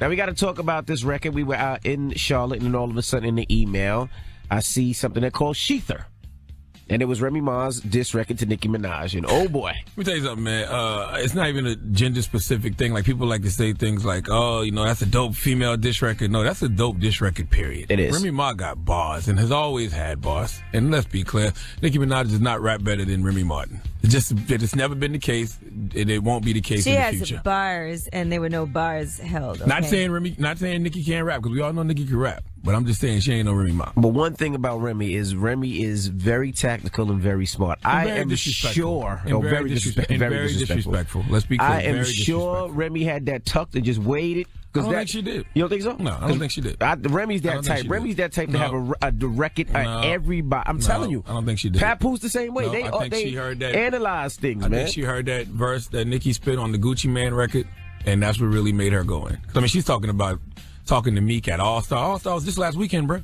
Now, we got to talk about this record. We were out in Charlotte, and all of a sudden in the email, I see something that called shETHER. And it was Remy Ma's diss record to Nicki Minaj. And oh boy. Let me tell you something, man. It's not even a gender-specific thing. Like, people like to say things like, oh, you know, that's a dope female diss record. No, that's a dope diss record, period. It is. Remy Ma got bars and has always had bars. And let's be clear, Nicki Minaj does not rap better than Remy Martin. It's never been the case, and it won't be the case in the future. She has bars, and there were no bars held. Okay? Not saying Nicki can't rap, because we all know Nicki can rap. But I'm just saying she ain't no Remy Ma. But one thing about Remy is very tactical and very smart. I am sure. Very disrespectful. Let's be clear. I am sure Remy had that tucked and just waited. I don't think she did. You don't think so? No, I don't think she did. Remy's that type. Remy's that type to have a record at everybody. I'm telling you. I don't think she did. Papoose the same way. No, I think she heard that. Analyze things, man. I think she heard that verse that Nicki spit on the Gucci Mane record, and that's what really made her go in. I mean, she's talking to Meek at All-Star. All-Star was this last weekend, bro.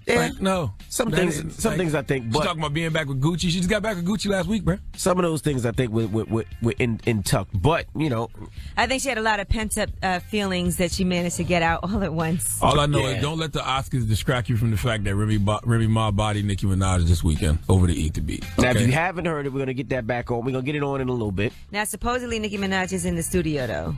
Yeah. Like, no. Some things I think. But she's talking about being back with Gucci. She just got back with Gucci last week, bro. Some of those things I think were in tuck. But, you know. I think she had a lot of pent-up feelings that she managed to get out all at once. All I know is don't let the Oscars distract you from the fact that Remy Ma bodied Nicki Minaj this weekend over the Eat the Beat. Now, if you haven't heard it, we're going to get that back on. We're going to get it on in a little bit. Now, supposedly Nicki Minaj is in the studio, though.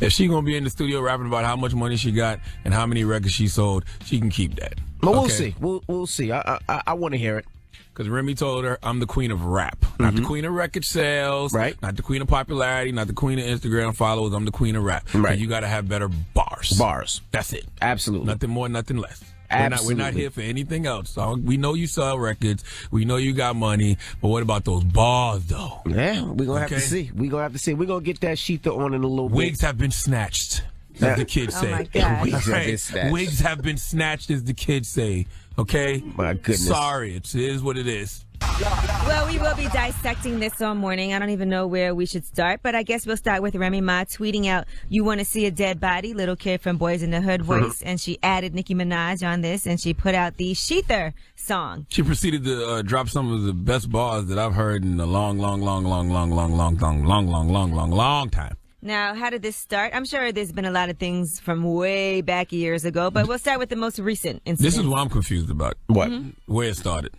If she gonna be in the studio rapping about how much money she got and how many records she sold, she can keep that. But we'll see. We'll see. I want to hear it. Because Remy told her, I'm the queen of rap. Not the queen of record sales. Right. Not the queen of popularity. Not the queen of Instagram followers. I'm the queen of rap. Right. So you got to have better bars. Bars. That's it. Absolutely. Nothing more, nothing less. Absolutely. We're not here for anything else. So we know you sell records. We know you got money. But what about those bars, though? Yeah, we're going to have to see. We're going to have to see. We're going to get that shETHER on in a little bit. Wigs have been snatched, as the kids say. Oh, my God. Wigs have been snatched, as the kids say. Okay? My goodness. Sorry. It is what it is. Well, we will be dissecting this all morning. I don't even know where we should start, but I guess we'll start with Remy Ma tweeting out, "You want to see a dead body?" Little kid from Boys in the Hood voice, and she added Nicki Minaj on this, and she put out the shETHER song. She proceeded to drop some of the best bars that I've heard in a long time. Now, how did this start? I'm sure there's been a lot of things from way back years ago, but we'll start with the most recent incident. This is what I'm confused about. What? Where it started.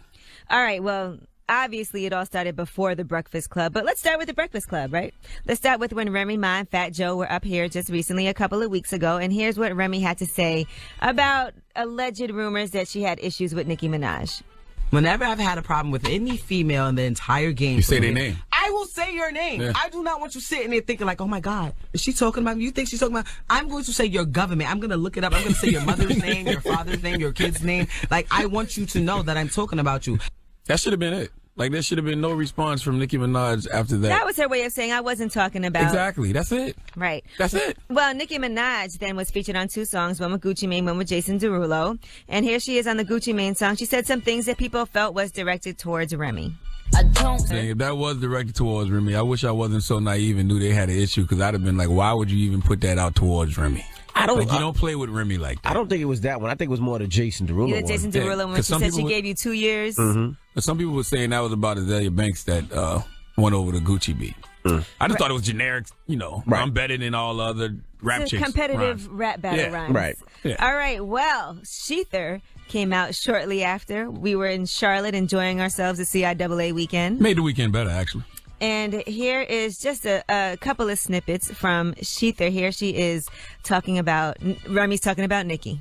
All right, well, obviously it all started before the Breakfast Club, but let's start with the Breakfast Club, right? Let's start with when Remy Ma and Fat Joe were up here just recently, a couple of weeks ago, and here's what Remy had to say about alleged rumors that she had issues with Nicki Minaj. Whenever I've had a problem with any female in the entire game, you say their name. I will say your name. Yeah. I do not want you sitting there thinking like, oh my God, is she talking about me? You think she's talking about? I'm going to say your government. I'm going to look it up. I'm going to say your mother's name, your father's name, your kid's name. Like, I want you to know that I'm talking about you. That should have been it. Like, there should have been no response from Nicki Minaj after that. That was her way of saying I wasn't talking about. Exactly. That's it. Right. That's it. Well, Nicki Minaj then was featured on 2 songs, one with Gucci Mane, one with Jason Derulo. And here she is on the Gucci Mane song. She said some things that people felt was directed towards Remy. If that was directed towards Remy, I wish I wasn't so naive and knew they had an issue, because I'd have been like, why would you even put that out towards Remy? You don't play with Remy like that. I don't think it was that one. I think it was more the Jason Derulo one. Yeah, Jason Derulo when she said she gave you 2 years. Mm-hmm. But some people were saying that was about Azalea Banks that went over the Gucci beat. I just thought it was generic, I'm better than all other rap chicks. Competitive rap battle rhymes. Right. Yeah. All right, well, shETHER came out shortly after. We were in Charlotte enjoying ourselves a CIAA weekend. Made the weekend better, actually. And here is just a couple of snippets from shETHER. Here she is talking about, Remy's talking about Nicki.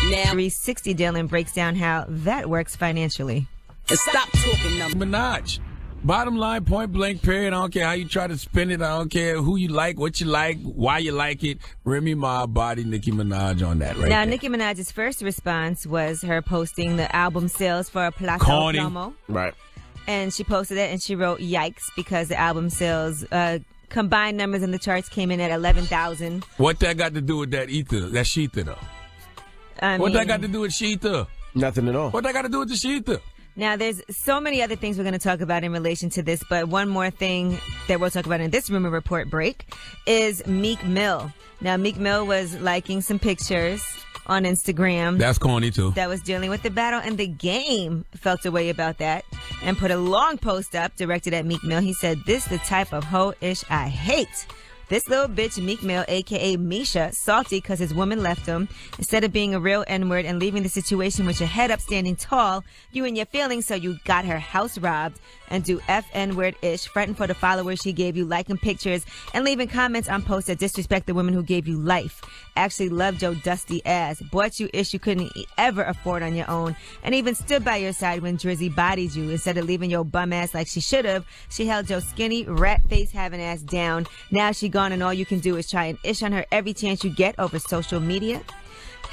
Now, 360 Dylan breaks down how that works financially. And stop talking now. Minaj. Bottom line, point blank, period. I don't care how you try to spin it. I don't care who you like, what you like, why you like it. Remy Ma bodied Nicki Minaj on that Now, Nicki Minaj's first response was her posting the album sales for Plaza Plomo. Right. And she posted it and she wrote, yikes, because the album sales, combined numbers in the charts came in at 11,000. What that got to do with that shETHER, though? What that got to do with shETHER? Nothing at all. What that got to do with the shETHER? Now, there's so many other things we're going to talk about in relation to this, but one more thing that we'll talk about in this rumor report break is Meek Mill. Now, Meek Mill was liking some pictures on Instagram. That's corny, too. That was dealing with the battle, and The Game felt a way about that and put a long post up directed at Meek Mill. He said, "This the type of hoe-ish I hate. This little bitch, Meek Mill, a.k.a. Misha, salty because his woman left him. Instead of being a real N-word and leaving the situation with your head up standing tall, you in your feelings, so you got her house robbed and do N-word-ish, fronting for the followers she gave you, liking pictures, and leaving comments on posts that disrespect the woman who gave you life. Actually loved your dusty ass, bought you ish you couldn't ever afford on your own, and even stood by your side when Drizzy bodied you. Instead of leaving your bum ass like she should have, she held your skinny, rat face having ass down. Now she gone and all you can do is try and ish on her every chance you get over social media.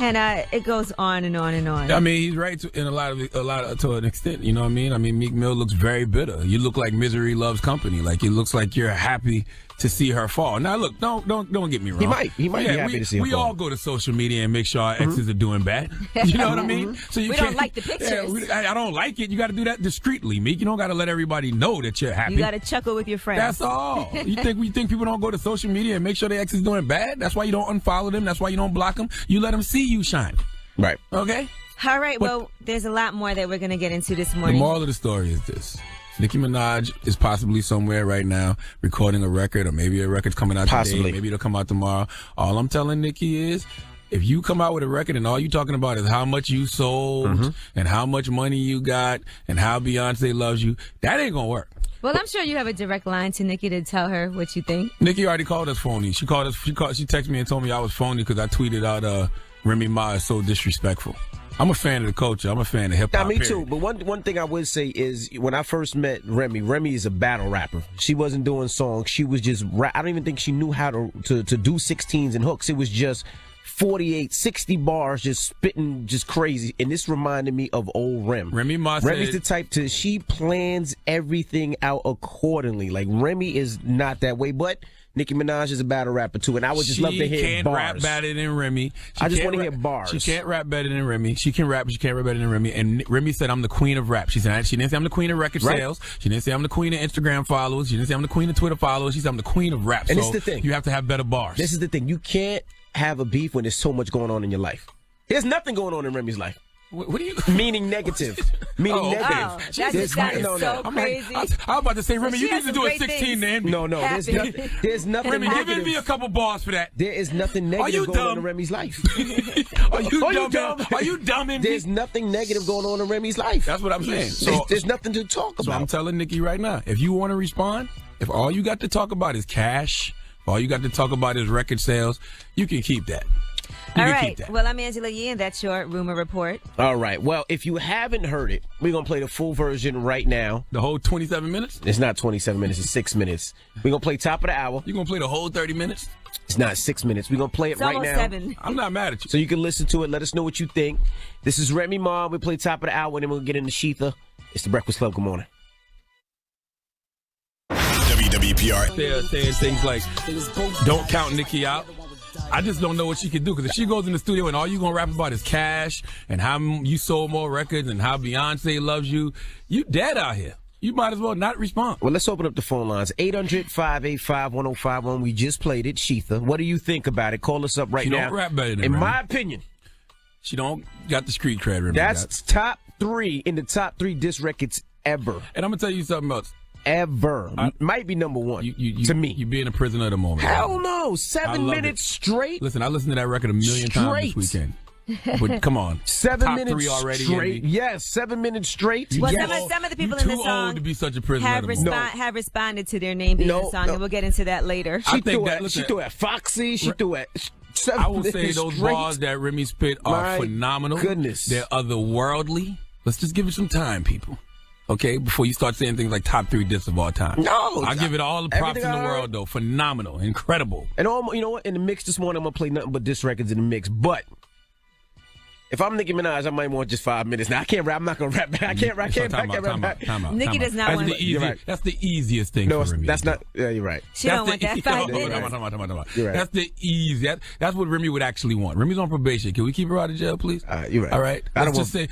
And it goes on and on and on. I mean, he's right in a lot of to an extent. You know what I mean? I mean, Meek Mill looks very bitter. You look like misery loves company. Like it looks like you're happy to see her fall. Now, look, don't get me wrong. He might be happy to see her fall. We all go to social media and make sure our exes are doing bad. You know what I mean? So we don't like the pictures. I don't like it. You got to do that discreetly, Meek. You don't got to let everybody know that you're happy. You got to chuckle with your friends. That's all. You think people don't go to social media and make sure their ex is doing bad? That's why you don't unfollow them. That's why you don't block them. You let them see you shine. Right. Okay? All right. Well, there's a lot more that we're going to get into this morning. The moral of the story is this. Nicki Minaj is possibly somewhere right now recording a record, or maybe a record's coming out today. Maybe it'll come out tomorrow. All I'm telling Nicki is, if you come out with a record and all you talking about is how much you sold and how much money you got and how Beyonce loves you, that ain't going to work. Well, I'm sure you have a direct line to Nicki to tell her what you think. Nicki already called us phony. She texted me and told me I was phony because I tweeted out Remy Ma is so disrespectful. I'm a fan of the culture. I'm a fan of hip-hop. Me too. But one thing I would say is when I first met Remy is a battle rapper. She wasn't doing songs. She was just I don't even think she knew how to do 16s and hooks. It was just 48, 60 bars, just spitting, just crazy. And this reminded me of old Rem. Remy's the type she plans everything out accordingly. Like, Remy is not that way, but Nicki Minaj is a battle rapper too, and I would just love to hear bars. She can't rap better than Remy. I just want to hear bars. She can't rap better than Remy. She can rap, but she can't rap better than Remy. And Remy said, "I'm the queen of rap." She didn't say I'm the queen of record sales. She didn't say I'm the queen of Instagram followers. She didn't say I'm the queen of Twitter followers. She said I'm the queen of rap. And this is the thing. You have to have better bars. This is the thing. You can't have a beef when there's so much going on in your life. There's nothing going on in Remy's life. What do you meaning negative? Meaning negative. That just sounded so crazy. I was about to say, Remy, you need to do a 16 to end me. No. There's nothing Remy, negative. give me a couple bars for that. There is nothing negative going on in Remy's life. Are you dumb? Are you dumb? There's nothing negative going on in Remy's life. That's what I'm saying. So there's nothing to talk about. So I'm telling Nicki right now, if you want to respond, if all you got to talk about is cash, if all you got to talk about is record sales, you can keep that. All right. Well, I'm Angela Yee, and that's your rumor report. All right. Well, if you haven't heard it, we're going to play the full version right now. The whole 27 minutes? It's not 27 minutes. It's 6 minutes. We're going to play top of the hour. You're going to play the whole 30 minutes? It's not 6 minutes. We're going to play it right now. It's almost 7. I'm not mad at you. So you can listen to it. Let us know what you think. This is Remy Ma. We play top of the hour, and then we'll get into shETHER. It's the Breakfast Club. Good morning. WWPR. They're saying things like, don't count Nicki out. I just don't know what she can do, because if she goes in the studio and all you gonna rap about is cash and how you sold more records and how Beyonce loves you, you dead out here. You might as well not respond. Well, let's open up the phone lines. 800-585-1051. We just played it, shETHER. What do you think about it? Call us up right now. She don't rap better than In Remy. my opinion, she don't got the street cred. Remy that's top 3 in the top 3 diss records ever. And I'm gonna tell you something else. Ever. Might be number 1 to me. You being a prisoner of the moment. Hell no. 7 minutes straight. Listen, I listened to that record a million times this weekend. But come on. 7 top minutes 3 already. Straight. Yes, 7 minutes straight. Well, yes. some of the people in the song too old to be such a prisoner have responded to their name being in the song, and we'll get into that later. She threw at Foxy. She threw at 7 I will say those bars that Remy spit are phenomenal. Goodness. They're otherworldly. Let's just give it some time, people. Okay, before you start saying things like top 3 diss of all time. No, I'll give it all the props in the world, though. Phenomenal, incredible. And you know what? In the mix this morning, I'm gonna play nothing but diss records in the mix. But if I'm Nicki Minaj, I might want just 5 minutes. Now I can't rap. I'm not gonna rap. I can't rap. Time out. Nicki does not want. That's the easiest thing. No, for Remy. that's not. Yeah, you're right. She don't want that 5 minutes. You're right. That's the easiest. That's what Remy would actually want. Remy's on probation. Can we keep her out of jail, please? You're right. All right. I will say.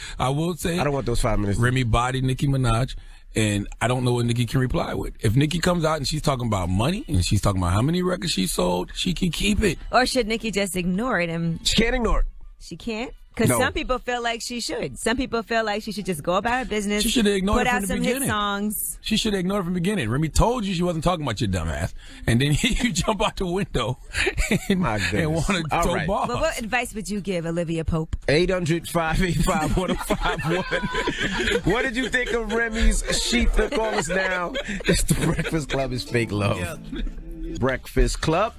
I don't want those 5 minutes. Remy bodied Nicki Minaj. And I don't know what Nicki can reply with. If Nicki comes out and she's talking about money and she's talking about how many records she sold, she can keep it. Or should Nicki just ignore it? She can't ignore it. She can't? Because some people feel like she should. Some people feel like she should just go about her business. She should have ignored put it out from the some beginning. hit songs. She should have ignored it from the beginning. Remy told you she wasn't talking about your dumb ass. And then you jump out the window and want to throw balls. Well, what advice would you give Olivia Pope? 800-585-1051. What did you think of Remy's shETHER? Call us now. It's the Breakfast Club. Is fake love. Yeah. Breakfast Club.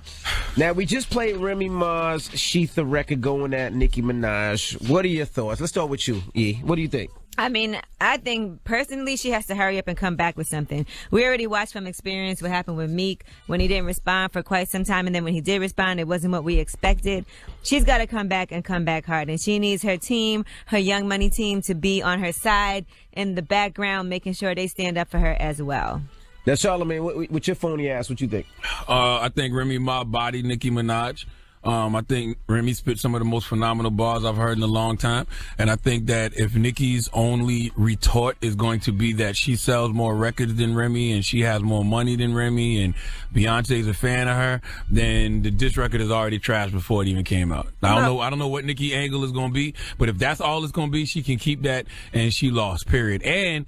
Now, we just played Remy Ma's shETHER record going at Nicki Minaj. What are your thoughts? Let's start with you, E. What do you think? I mean, I think personally she has to hurry up and come back with something. We already watched from experience what happened with Meek when he didn't respond for quite some time, and then when he did respond, it wasn't what we expected. She's got to come back and come back hard, and she needs her team, her Young Money team, to be on her side in the background, making sure they stand up for her as well. Now, Charlamagne, with your phony ass, what you think? I think Remy Ma bodied Nicki Minaj. I think Remy spit some of the most phenomenal bars I've heard in a long time. And I think that if Nicki's only retort is going to be that she sells more records than Remy and she has more money than Remy and Beyonce's a fan of her, then the diss record is already trashed before it even came out. I don't know what Nicki angle is going to be, but if that's all it's going to be, she can keep that, and she lost, period. And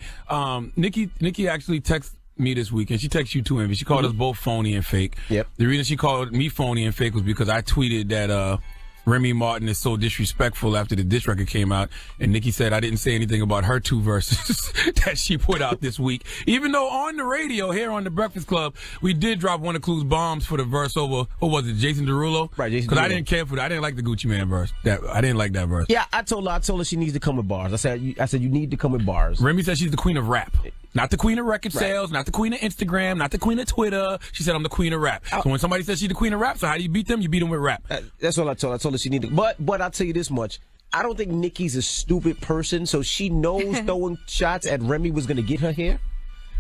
Nicki actually texted me this week, and she texted you too, Envy. She called us both phony and fake. Yep. The reason she called me phony and fake was because I tweeted that Remy Martin is so disrespectful after the diss record came out, and Nicki said I didn't say anything about her 2 verses that she put out this week. Even though on the radio here on the Breakfast Club, we did drop one of Clue's bombs for the verse over, what was it, Jason Derulo? Right, Jason Derulo. Because I didn't care for that. I didn't like the Gucci Man verse. I didn't like that verse. Yeah, I told her she needs to come with bars. I said you need to come with bars. Remy said she's the queen of rap. Not the queen of record sales, not the queen of Instagram, not the queen of Twitter. She said, I'm the queen of rap. So when somebody says she's the queen of rap, so how do you beat them? You beat them with rap. That's all I told her. I told her she needed. But I'll tell you this much. I don't think Nicki's a stupid person, so she knows throwing shots at Remy was going to get her here.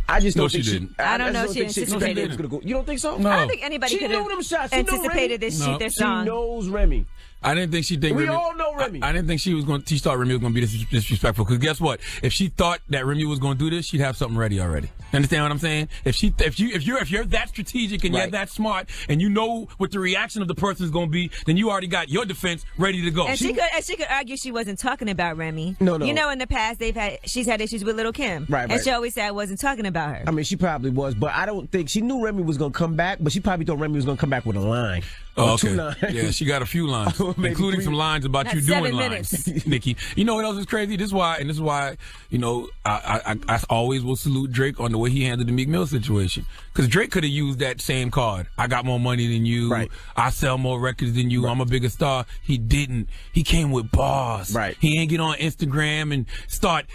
I just don't think she didn't. I don't know if she anticipated it. You don't think so? No. I don't think anybody could have anticipated this shETHER song. She knows Remy. I didn't think she think we Remy, all know Remy. I didn't think she thought Remy was going to be disrespectful. Because guess what? If she thought that Remy was going to do this, she'd have something ready already. Understand what I'm saying? If you're that strategic and you're that smart and you know what the reaction of the person is going to be, then you already got your defense ready to go. And she could argue she wasn't talking about Remy. No. You know, in the past she's had issues with Lil' Kim. Right. And she always said I wasn't talking about her. I mean, she probably was, but I don't think she knew Remy was going to come back, but she probably thought Remy was going to come back with a line. Oh, okay. 2 lines. Yeah, she got a few lines, including some lines about That's you doing 7 lines, minutes. Nicki. You know what else is crazy? This is why, you know, I always will salute Drake on the way he handled the Meek Mill situation. Because Drake could have used that same card. I got more money than you. Right. I sell more records than you. Right. I'm a bigger star. He didn't. He came with bars. Right. He ain't get on Instagram and start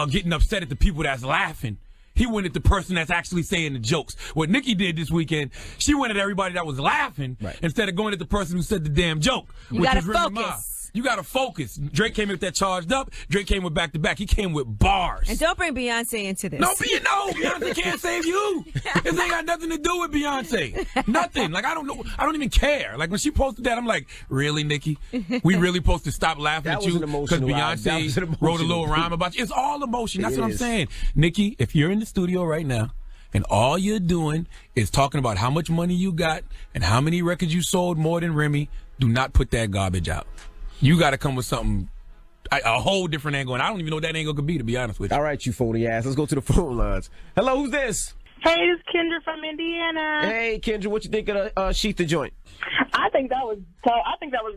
getting upset at the people that's laughing. He went at the person that's actually saying the jokes. What Nicki did this weekend, she went at everybody that was laughing instead of going at the person who said the damn joke. You gotta focus. You gotta focus. Drake came with that charged up. Drake came with back to back. He came with bars. And don't bring Beyonce into this. No, Beyonce can't save you. This ain't got nothing to do with Beyonce. Nothing. Like, I don't know. I don't even care. Like, when she posted that, I'm like, really, Nicki? We really supposed to stop laughing at you because Beyonce wrote a little rhyme about you? It's all emotion. That's what I'm saying. Nicki, if you're in the studio right now and all you're doing is talking about how much money you got and how many records you sold more than Remy, do not put that garbage out. You got to come with something, a whole different angle, and I don't even know what that angle could be, to be honest with you. All right, you phony ass. Let's go to the phone lines. Hello, who's this? Hey, it's Kendra from Indiana. Hey, Kendra, what you think of the shETHER joint? I think that was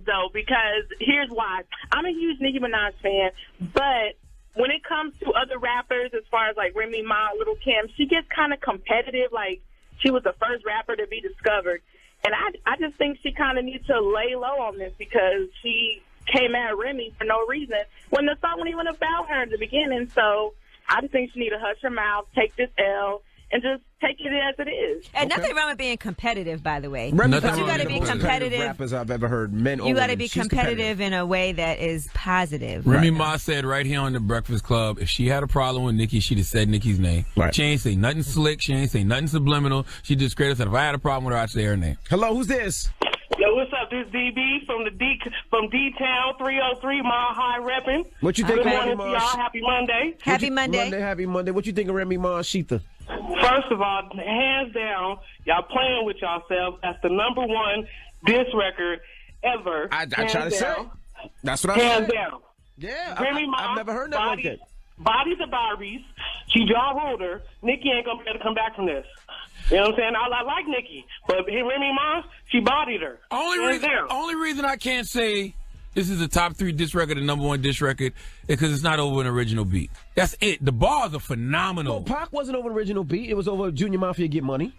dope because here's why. I'm a huge Nicki Minaj fan, but when it comes to other rappers, as far as like Remy Ma, Lil' Kim, she gets kind of competitive. Like, she was the first rapper to be discovered. And I just think she kind of needs to lay low on this because she came at Remy for no reason when the song wasn't even about her in the beginning. So I just think she need to hush her mouth, take this L, and just take it as it is. And nothing wrong with being competitive, by the way. But you got to be competitive. Rappers I've ever heard, men. You got to be competitive in a way that is positive. Remy Ma said right here on the Breakfast Club, if she had a problem with Nicki, she'd have said Nicki's name. Right. She ain't say nothing slick. She ain't say nothing subliminal. She just straight up said, if I had a problem with her, I'd say her name. Hello, who's this? Yo, what's up? This is DB from D-Town 303 Mile High repping. What you think Good of morning Remy to Ma? y'all. Happy Monday. Happy Monday. Happy Monday. What you think of Remy Ma shETHER? First of all, hands down, y'all playing with yourselves. That's the #1 diss record ever. I try to say. That's what I Hands said. down. Yeah, Remy Ma, I've never heard nothing like that. Bodies are Barbies. She jaw ruled her. Nicki ain't gonna be able to come back from this. You know what I'm saying? I like Nicki, but Remy Ma, she bodied her. Only reason I can't say this is a top 3 diss record and number 1 diss record is because it's not over an original beat. That's it. The bars are phenomenal. No, Pac wasn't over an original beat. It was over Junior Mafia Get Money.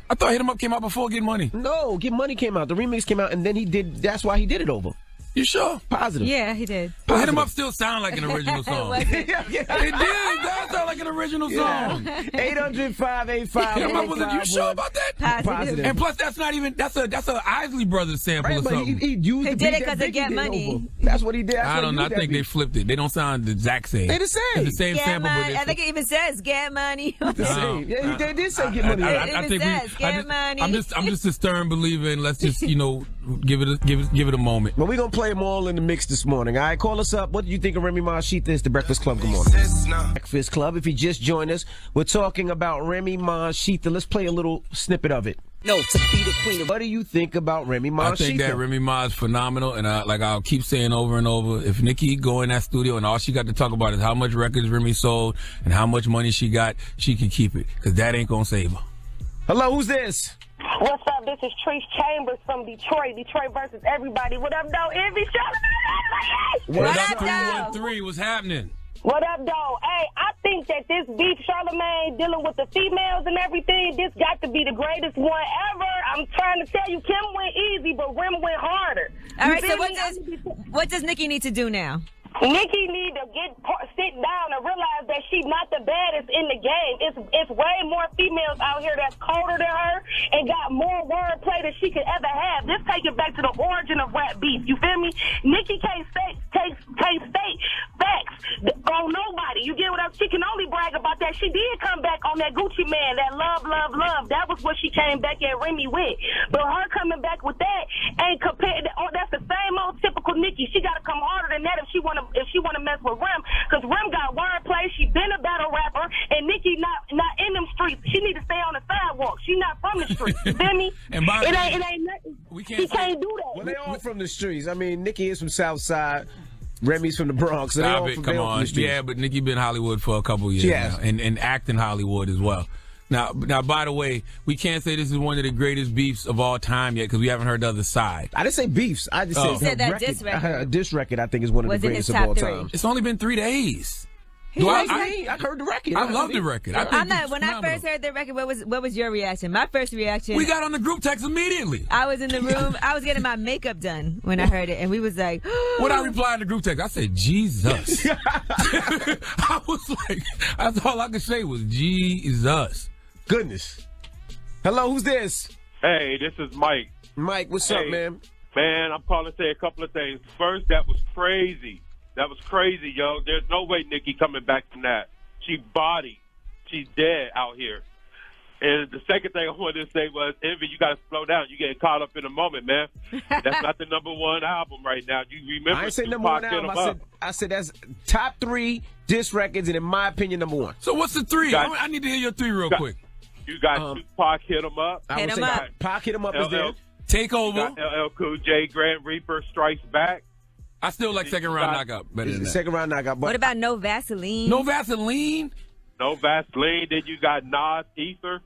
I thought Hit 'Em Up came out before Get Money. No, Get Money came out. The remix came out, and then that's why he did it over. You sure? Positive. Yeah, he did. But Hit 'Em Up still sound like an original song. Was it? Yeah. It did. That sound like an original song. 800-585. Hit 'Em Up, you sure about that? Positive. And plus, that's not even that's a Isley Brothers sample or Right, but something. he used He the did beat it 'cause that of Get Biggie did Money. over. That's what he did. I don't know. I think they flipped it. They don't sound the exact same. They the same. It's the same Get sample, money. but I think it even says "Get Money." The same. Yeah, they did say Get Money. I think Get Money. I'm just a stern believer, and let's just give it a moment. But we're going to play them all in the mix this morning. All right, call us up. What do you think of Remy Ma, shETHER? It's the Breakfast Club. Good morning. Breakfast Club. If you just joined us, we're talking about Remy Ma, shETHER. Let's play a little snippet of it. No, to be the queen. What do you think about Remy Ma, I think shETHER? that Remy Ma is phenomenal, and I'll keep saying over and over, if Nicki go in that studio and all she got to talk about is how much records Remy sold and how much money she got, she can keep it, because that ain't going to save her. Hello, who's this? What's up? This is Trish Chambers from Detroit. Detroit versus everybody. What up, though? Envy Charlamagne. What up, 313? What's happening? What up, though? Hey, I think that this beef, Charlamagne, dealing with the females and everything, this got to be the greatest one ever. I'm trying to tell you, Kim went easy, but Rem went harder. All right, so what does Nicki need to do now? Nicki need to sit down and realize that she's not the baddest in the game. It's way more females out here that's colder than her and got more wordplay than she could ever have. This take it back to the origin of rap beef. You feel me? Nicki can't state facts on nobody. You get what I'm? She can only brag about that. She did come back on that Gucci Man, that love. That was what she came back at Remy with. But her coming back with that ain't compared. That's the same old typical Nicki. She got to come harder than that if she want to mess with Rem, because Rem got wordplay. She been a battle rapper, and Nicki not in them streets. She need to stay on the sidewalk. She not from the streets. You feel me? And it ain't nothing. She can't do that. Well, they all from the streets. I mean, Nicki is from South Side. Remy's from the Bronx. So Stop it, come on. Yeah, but Nicki been Hollywood for a couple of years now, and acting Hollywood as well. Now, by the way, we can't say this is one of the greatest beefs of all time yet because we haven't heard the other side. I didn't say beefs. I just said that diss record. A diss record, I think, is one of the greatest of all time. It's only been 3 days. I heard the record. I love the record. When I first heard the record, what was your reaction? My first reaction. We got on the group text immediately. I was in the room. I was getting my makeup done when I heard it, and we was like, when I replied to the group text, I said, Jesus. I was like, that's all I could say was Jesus. Goodness. Hello, who's this? Hey, this is Mike. Mike, what's up, man? Man, I'm calling to say a couple of things. First, that was crazy. That was crazy, yo. There's no way Nicki coming back from that. She bodied. She's dead out here. And the second thing I wanted to say was, Envy, you got to slow down. You're getting caught up in the moment, man. That's not the #1 album right now. You remember? I ain't say #1 album. I said that's top 3 diss records, and in my opinion, #1. So what's the 3? I need to hear your 3 real quick. You got Tupac, Hit 'Em Up. I would say Pac, Hit 'Em Up is there. Takeover. LL Cool J, Grand Reaper, Strikes Back. I still like second round knockout better than that. Second round knockout. What about No Vaseline? No Vaseline? No Vaseline. Then you got Nas, Ether,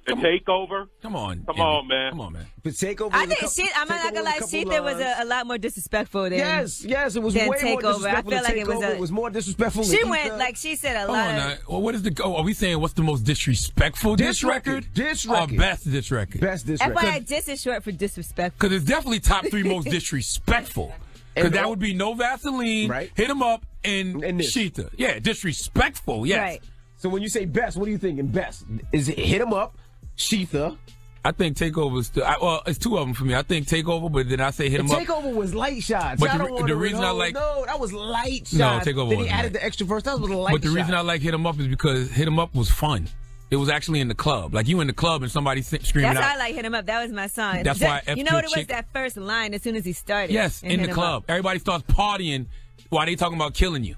The Takeover. Come on, man. Come on, man. The Takeover. I think I'm not gonna lie, shETHER was a lot more disrespectful than yes, it was way more disrespectful. I feel like it was more disrespectful. She went like she said a lot. Well, what is are we saying? What's the most disrespectful diss record? Diss record. Or best diss record? Best diss record. FYI, diss is short for disrespectful. Because it's definitely top 3 most disrespectful. Because that would be No Vaseline, right. Hit 'Em Up, and shETHER. Yeah, disrespectful. Yes. Right. So when you say best, what are you thinking? Best is it Hit 'Em Up, shETHER? I think Takeover is well, it's 2 of them for me. I think Takeover, but then I say Hit 'Em Up. Takeover was light shots. But the reason I like that was light shots. No, Takeover. Then he added the extra verse. That was light. But the reason I like Hit 'Em Up is because Hit 'Em Up was fun. It was actually in the club. Like you in the club and somebody screaming out. That's why I like Hit 'Em Up. That was my song. That's why you know what it was? That first line as soon as he started. Yes, in the club. Everybody starts partying while they talking about killing you.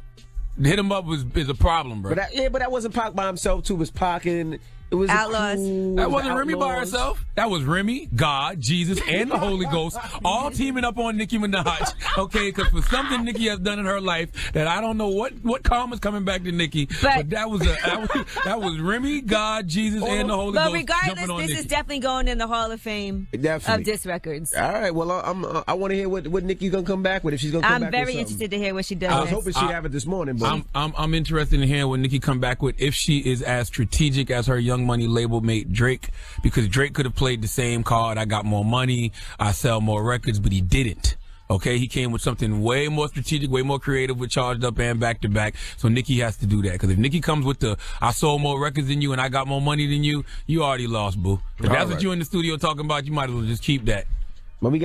Hit 'Em Up is a problem, bro. But that wasn't Pac by himself too. It was Pac and It was Outlaws. That wasn't Remy by herself. That was Remy, God, Jesus, and the Holy Ghost all teaming up on Nicki Minaj. Okay, because for something Nicki has done in her life that I don't know what karma's coming back to Nicki, but that was Remy, God, Jesus, and the Holy Ghost. But regardless, this is definitely going in the Hall of Fame of disc records. All right. Well, I want to hear what Nicki's gonna come back with, if she's gonna come back with something. I'm very interested to hear what she does. I was hoping she'd have it this morning, but I'm interested in hearing what Nicki come back with, if she is as strategic as her Young Money label mate Drake, because Drake could have played the same card. I got more money, I sell more records, but he didn't. Okay, he came with something way more strategic, way more creative with Charged Up and Back to Back. So Nicki has to do that, because if Nicki comes with the I sold more records than you and I got more money than you, you already lost, boo. If that's what you in the studio talking about, you might as well just keep that. When we got